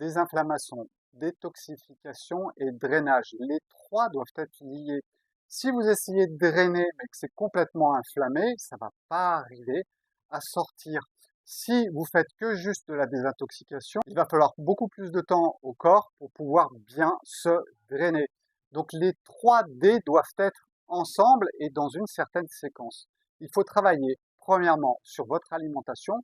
désinflammation, détoxification et drainage. Les trois doivent être liés. Si vous essayez de drainer mais que c'est complètement inflammé, ça va pas arriver à sortir. Si vous faites que juste de la désintoxication, il va falloir beaucoup plus de temps au corps pour pouvoir bien se drainer. Donc les 3D doivent être ensemble et dans une certaine séquence. Il faut travailler premièrement sur votre alimentation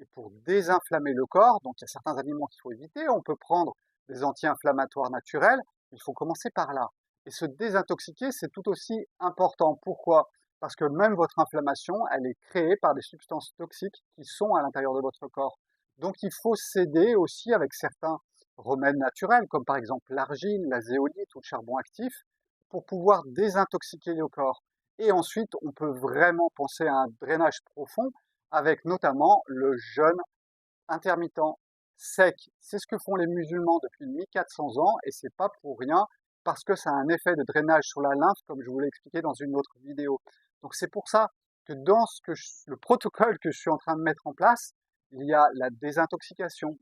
et pour désinflammer le corps. Donc il y a certains aliments qu'il faut éviter. On peut prendre des anti-inflammatoires naturels. Il faut commencer par là. Et se désintoxiquer, c'est tout aussi important. Pourquoi? Parce que même votre inflammation, elle est créée par des substances toxiques qui sont à l'intérieur de votre corps. Donc il faut s'aider aussi avec certains remèdes naturels, comme par exemple l'argile, la zéolite ou le charbon actif, pour pouvoir désintoxiquer le corps. Et ensuite, on peut vraiment penser à un drainage profond avec notamment le jeûne intermittent sec. C'est ce que font les musulmans depuis 1400 ans et c'est pas pour rien parce que ça a un effet de drainage sur la lymphe comme je vous l'ai expliqué dans une autre vidéo. Donc c'est pour ça que dans le protocole que je suis en train de mettre en place, il y a la désintoxication,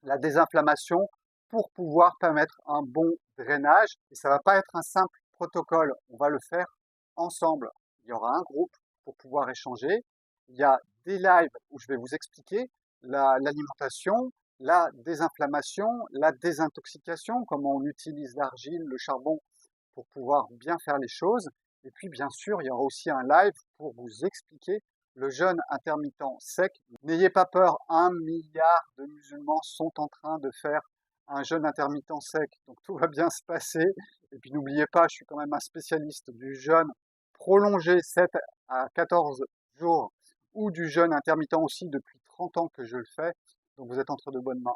la désinflammation pour pouvoir permettre un bon drainage. Et ça va pas être un simple protocole, on va le faire ensemble. Il y aura un groupe pour pouvoir échanger. Il y a des lives où je vais vous expliquer l'alimentation, la désinflammation, la désintoxication, comment on utilise l'argile, le charbon pour pouvoir bien faire les choses. Et puis, bien sûr, il y aura aussi un live pour vous expliquer le jeûne intermittent sec. N'ayez pas peur, 1 milliard de musulmans sont en train de faire un jeûne intermittent sec, donc tout va bien se passer. Et puis n'oubliez pas, je suis quand même un spécialiste du jeûne prolongé 7 à 14 jours ou du jeûne intermittent aussi depuis 30 ans que je le fais, donc vous êtes entre de bonnes mains.